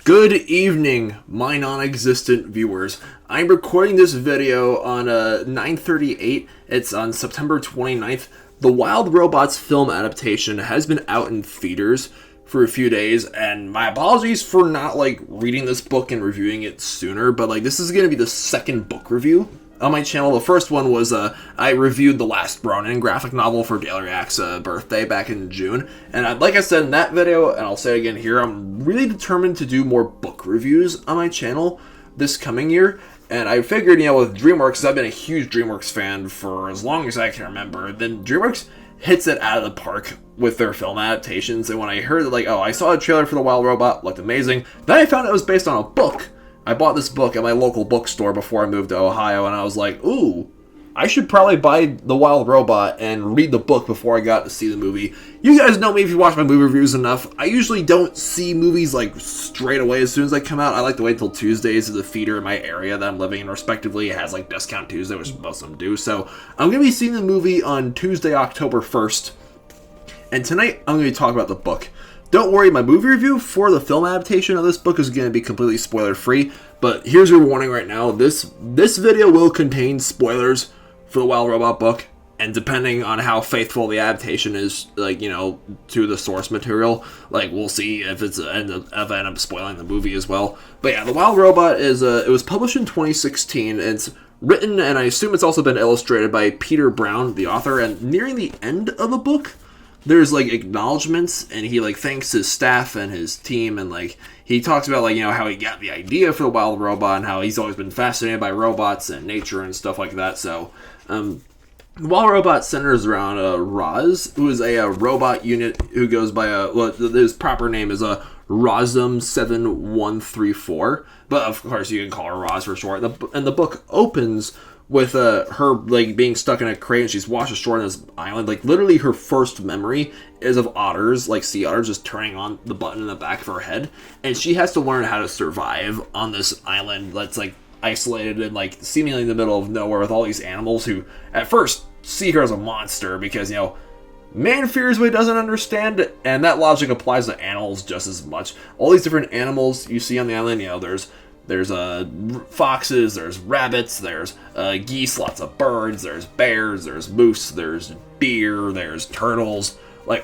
Good evening, my non-existent viewers. I'm recording this video on 9:38. It's on September 29th. The Wild Robots film adaptation has been out in theaters for a few days, and my apologies for not reading this book and reviewing it sooner, but this is going to be the second book review on my channel. The first one was I reviewed The Last Ronin graphic novel for Galeriac's birthday back in June. And like I said in that video, and I'll say it again here, I'm really determined to do more book reviews on my channel this coming year. And I figured, with DreamWorks, I've been a huge DreamWorks fan for as long as I can remember, then DreamWorks hits it out of the park with their film adaptations. And when I heard that, I saw a trailer for The Wild Robot, looked amazing, then I found it was based on a book. I bought this book at my local bookstore before I moved to Ohio, and I was like, ooh, I should probably buy The Wild Robot and read the book before I got to see the movie. You guys know me if you watch my movie reviews enough. I usually don't see movies straight away as soon as they come out. I like to wait until Tuesdays at the theater in my area that I'm living in, respectively. It has Discount Tuesday, which most of them do. So I'm going to be seeing the movie on Tuesday, October 1st. And tonight, I'm going to be talking about the book. Don't worry, my movie review for the film adaptation of this book is going to be completely spoiler-free, but here's your warning right now. This video will contain spoilers for the Wild Robot book, and depending on how faithful the adaptation is, to the source material, we'll see if I end up spoiling the movie as well. But yeah, the Wild Robot it was published in 2016, and it's written, and I assume it's also been illustrated by Peter Brown, the author, and nearing the end of the book, there's acknowledgments, and he thanks his staff and his team, and he talks about how he got the idea for the Wild Robot and how he's always been fascinated by robots and nature and stuff like that. So the Wild Robot centers around Roz, who is a robot unit who goes by his proper name is Rosm 7134, but of course you can call her Roz for short. And the book opens with her being stuck in a crate, and she's washed ashore on this island. Literally her first memory is of otters, sea otters, just turning on the button in the back of her head, and she has to learn how to survive on this island that's isolated and seemingly in the middle of nowhere with all these animals who at first see her as a monster because man fears what he doesn't understand, and that logic applies to animals just as much. All these different animals you see on the island, there's foxes, there's rabbits, there's geese, lots of birds, there's bears, there's moose, there's deer, there's turtles,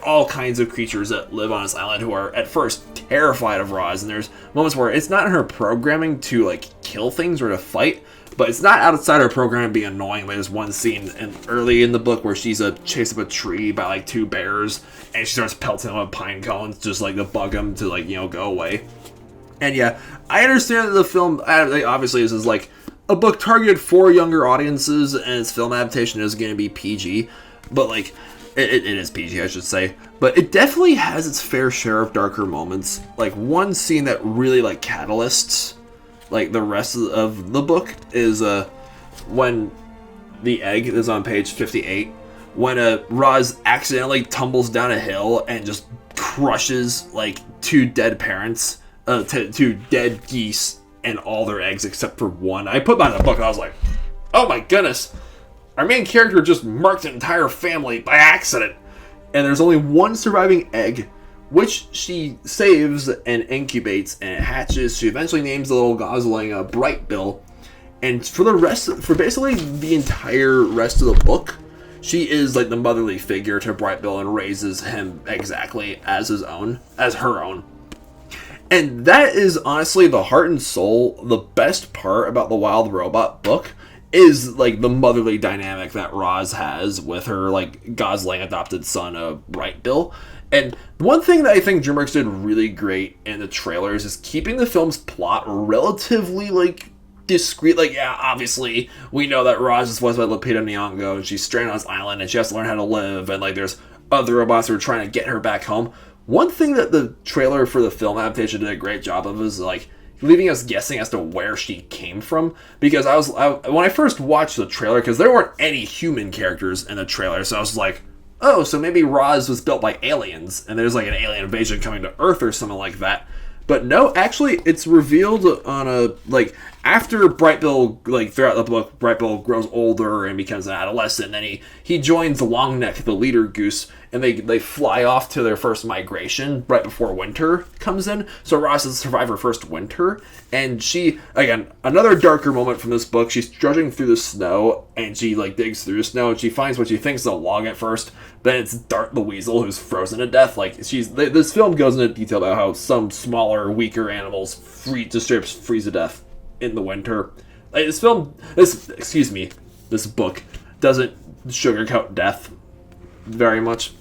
all kinds of creatures that live on this island who are at first terrified of Roz. And there's moments where it's not in her programming to kill things or to fight, but it's not outside her programming being annoying. There's one scene early in the book where she's chased up a tree by two bears, and she starts pelting them with pine cones just to bug them to go away. And yeah, I understand that the film, obviously this is a book targeted for younger audiences, and its film adaptation is going to be PG, but it is PG, I should say. But it definitely has its fair share of darker moments. One scene that really catalysts the rest of the book is when the egg is on page 58, when Roz accidentally tumbles down a hill and just crushes two dead parents. To dead geese and all their eggs except for one. I put that in the book and I was like, oh my goodness, our main character just marked an entire family by accident. And there's only one surviving egg, which she saves and incubates, and it hatches. She eventually names the little gosling Bright Bill. And for basically the entire rest of the book, she is the motherly figure to Bright Bill and raises him exactly as her own. And that is honestly the heart and soul, the best part about the Wild Robot book is the motherly dynamic that Roz has with her gosling adopted son, Bright Bill. And one thing that I think DreamWorks did really great in the trailers is keeping the film's plot relatively discreet. Obviously we know that Roz is voiced by Lupita Nyong'o, and she's stranded on this island and she has to learn how to live, and there's other robots who are trying to get her back home. One thing that the trailer for the film adaptation did a great job of is leaving us guessing as to where she came from. Because when I first watched the trailer, because there weren't any human characters in the trailer, so I was like, oh, so maybe Roz was built by aliens, and there's an alien invasion coming to Earth or something like that. But no, actually, it's revealed on after Bright Bill, throughout the book, Bright Bill grows older and becomes an adolescent, and then he joins Longneck, the leader goose, and they fly off to their first migration right before winter comes in. So Roz is to survive her first winter, and she, again, another darker moment from this book. She's trudging through the snow, and she like digs through the snow, and she finds what she thinks is a log at first. Then it's Dart the Weasel, who's frozen to death. Like this film goes into detail about how some smaller, weaker animals freeze to death in the winter. Like this book doesn't sugarcoat death very much.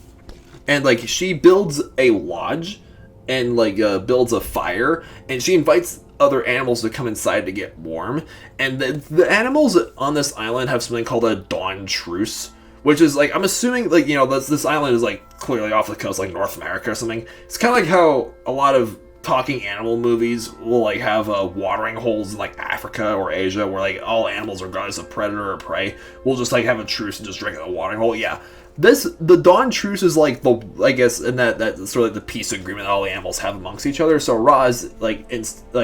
And like she builds a lodge and like builds a fire, and she invites other animals to come inside to get warm. And the animals on this island have something called a dawn truce, which is like, I'm assuming like, this island is like clearly off the coast, like North America or something. It's kind of like how a lot of talking animal movies will like have watering holes in like Africa or Asia, where like all animals, regardless of predator or prey, will just like have a truce and just drink at the watering hole. Yeah, the dawn truce is like I guess, and that's sort of like the peace agreement that all the animals have amongst each other. So Roz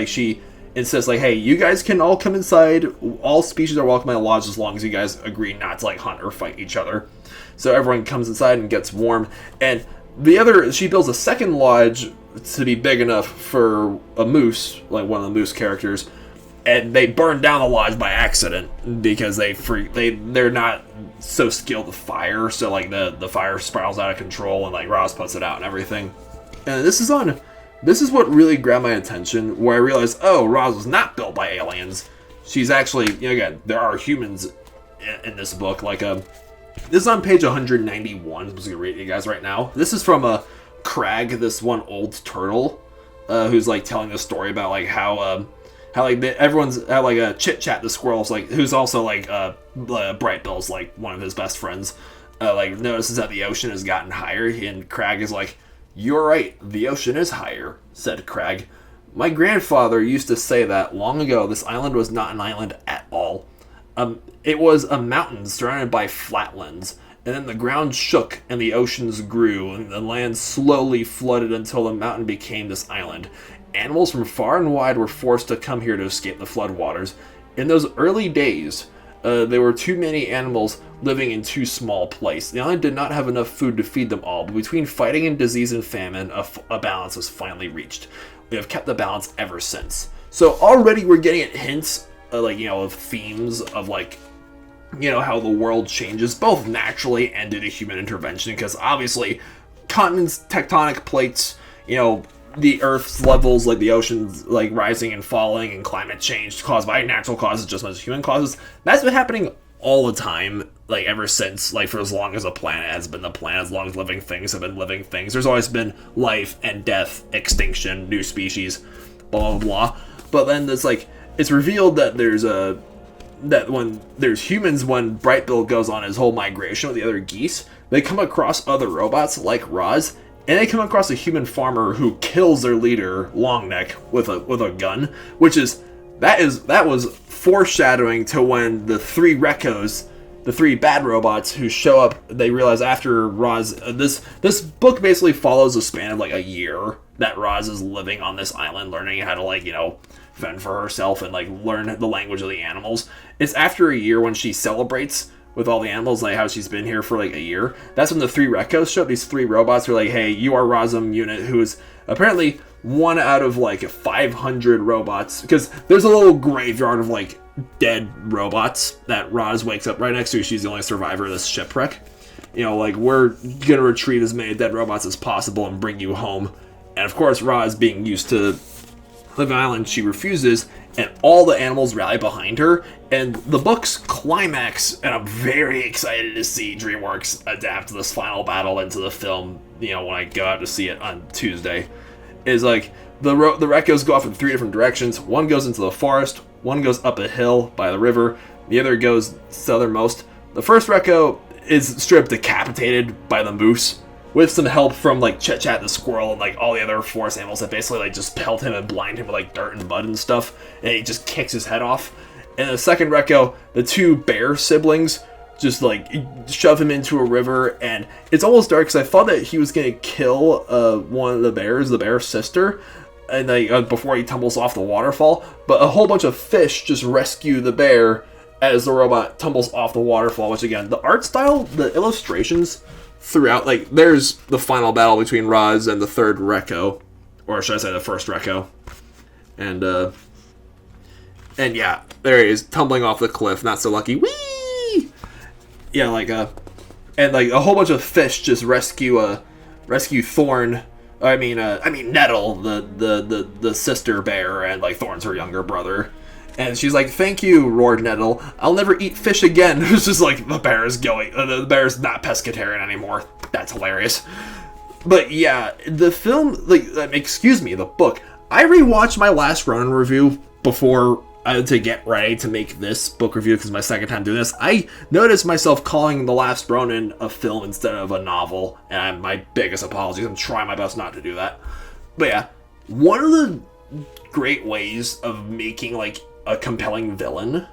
she insists like, hey, you guys can all come inside. All species are welcome at the lodge as long as you guys agree not to like hunt or fight each other. So everyone comes inside and gets warm. And she builds a second lodge to be big enough for a moose, like one of the moose characters, and they burn down the lodge by accident because they're not so skilled with fire, so like the fire spirals out of control, and like Roz puts it out and everything. And this is what really grabbed my attention, where I realized, oh, Roz was not built by aliens. She's actually, again, there are humans in this book. Like this is on page 191. I'm just gonna read it to you guys right now. This is from Crag, this one old turtle, who's like telling the story about like how everyone's how like a Chit Chat the squirrel's like, who's also like Bright Bill's like one of his best friends, like notices that the ocean has gotten higher, and Crag is like, "You're right, the ocean is higher," said Crag. "My grandfather used to say that long ago this island was not an island at all. It was a mountain surrounded by flatlands, and then the ground shook and the oceans grew, and the land slowly flooded until the mountain became this island. Animals from far and wide were forced to come here to escape the floodwaters. In those early days, there were too many animals living in too small a place. The island did not have enough food to feed them all, but between fighting and disease and famine, a balance was finally reached. We have kept the balance ever since." So already we're getting at hints, of themes of like, how the world changes, both naturally and due to human intervention, because obviously continents, tectonic plates, the Earth's levels, like the oceans, like rising and falling, and climate change caused by natural causes just as human causes, that's been happening all the time, like ever since, like for as long as the planet has been the planet, as long as living things have been living things. There's always been life and death, extinction, new species, blah, blah, blah. But then it's revealed that that when there's humans, when Bright Bill goes on his whole migration with the other geese, they come across other robots like Roz, and they come across a human farmer who kills their leader, Longneck, with a gun, that was foreshadowing to when the three Recos, the three bad robots who show up, they realize after Roz, this book basically follows a span of like a year that Roz is living on this island, learning how to fend for herself and like learn the language of the animals. It's after a year when she celebrates with all the animals, like how she's been here for like a year. That's when the three Recos show up. These three robots are like, hey, you are Rosum Unit, who is apparently one out of like 500 robots, because there's a little graveyard of like dead robots that Roz wakes up right next to. She's the only survivor of this shipwreck. We're gonna retrieve as many dead robots as possible and bring you home. And of course, Roz, being used to living on island, she refuses, and all the animals rally behind her, and the book's climax, and I'm very excited to see DreamWorks adapt this final battle into the film, when I go out to see it on Tuesday, is like, the Recos go off in three different directions. One goes into the forest, one goes up a hill by the river, the other goes southernmost. The first Reco is straight up decapitated by the moose, with some help from like Chit Chat the squirrel and like all the other forest animals that basically like just pelt him and blind him with like dirt and mud and stuff, and he just kicks his head off. And the second Reco, the two bear siblings just like shove him into a river, and it's almost dark because I thought that he was gonna kill one of the bears, the bear's sister, and before he tumbles off the waterfall. But a whole bunch of fish just rescue the bear as the robot tumbles off the waterfall. Which again, the art style, the illustrations throughout, like, there's the final battle between Roz and the third Rekko, or should I say the first Rekko, and yeah, there he is, tumbling off the cliff, not so lucky, whee! Yeah, like, and like a whole bunch of fish just rescue Thorn, Nettle, the sister bear, and like Thorn's her younger brother. And she's like, "Thank you," roared Nettle. "I'll never eat fish again." It's just like the bear's not pescatarian anymore. That's hilarious. But yeah, the film, the book. I rewatched my last Ronin review before to get ready to make this book review because my second time doing this. I noticed myself calling The Last Ronin a film instead of a novel, and my biggest apologies. I'm trying my best not to do that. But yeah, one of the great ways of making like a compelling villain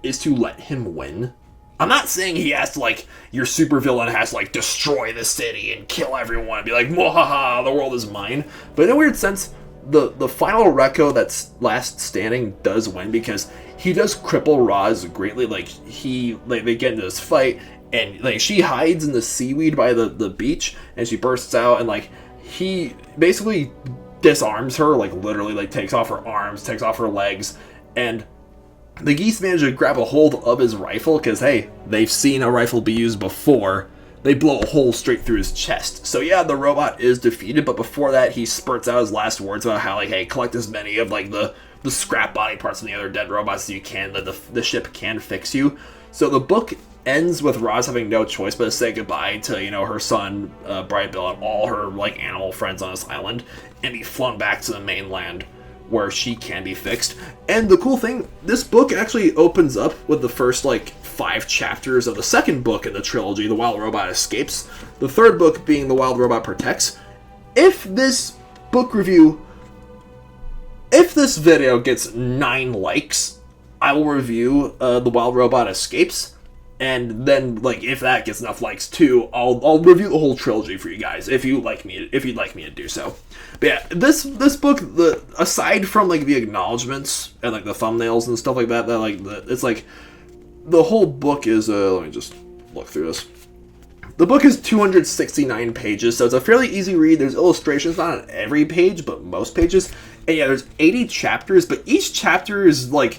is to let him win. I'm not saying he has to, like, your super villain has to, like, destroy the city and kill everyone and be like, "Mwahaha, the world is mine." But in a weird sense, the final Rekko that's last standing does win because he does cripple Roz greatly. Like, they get into this fight, and, like, she hides in the seaweed by the beach, and she bursts out, and, like, he basically disarms her, like, literally, like, takes off her arms, takes off her legs, and the geese manage to grab a hold of his rifle, because, hey, they've seen a rifle be used before. They blow a hole straight through his chest. So yeah, the robot is defeated, but before that, he spurts out his last words about how, like, hey, collect as many of, like, the scrap body parts from the other dead robots as you can, that the ship can fix you. So the book ends with Roz having no choice but to say goodbye to, you know, her son, Bright Bill, and all her, like, animal friends on this island, and be flown back to the mainland, where she can be fixed. And the cool thing, this book actually opens up with the first, like, 5 chapters of the second book in the trilogy, The Wild Robot Escapes, the third book being The Wild Robot Protects. If this video gets 9 likes, I will review The Wild Robot Escapes. And then, like, if that gets enough likes too, I'll review the whole trilogy for you guys if you'd like me to do so. But yeah, this book, aside from like the acknowledgments and like the thumbnails and stuff like that, it's like the whole book is let me just look through this. The book is 269 pages, so it's a fairly easy read. There's illustrations not on every page, but most pages. And yeah, there's 80 chapters, but each chapter is like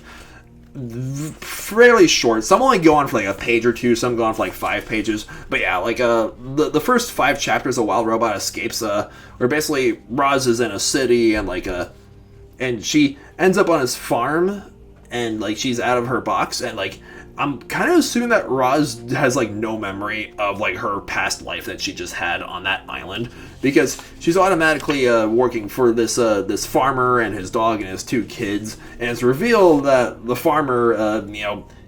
fairly short. Some only go on for like a page or two, some go on for like 5 pages. But yeah, like the first 5 chapters of Wild Robot Escapes, where basically Roz is in a city and like and she ends up on his farm, and like she's out of her box, and like I'm kind of assuming that Roz has like no memory of like her past life that she just had on that island, because she's automatically working for this farmer and his dog and his 2 kids, and it's revealed that the farmer,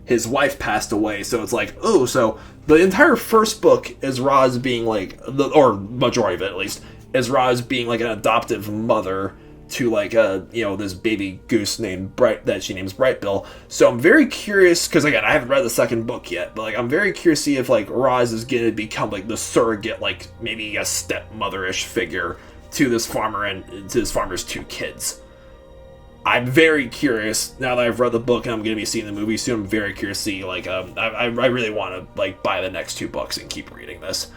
his wife passed away. So it's like, oh, so the entire first book is Roz being like, or majority of it at least, is Roz being like an adoptive mother to like this baby goose named Bright, that she names Bright Bill. So I'm very curious, because again, I haven't read the second book yet, but like I'm very curious to see if like Roz is gonna become like the surrogate, like maybe a stepmother-ish figure to this farmer and to this farmer's 2 kids. I'm very curious now that I've read the book and I'm gonna be seeing the movie soon. I'm very curious to see like I really want to like buy the next 2 books and keep reading this.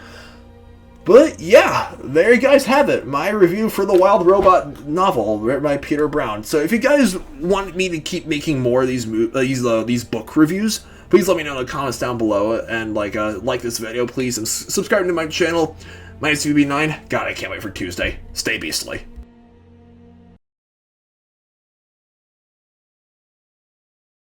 But yeah, there you guys have it. My review for the Wild Robot novel written by Peter Brown. So if you guys want me to keep making more of these book reviews, please let me know in the comments down below. And like this video, please, and subscribe to my channel. My name's UB9. God, I can't wait for Tuesday. Stay beastly.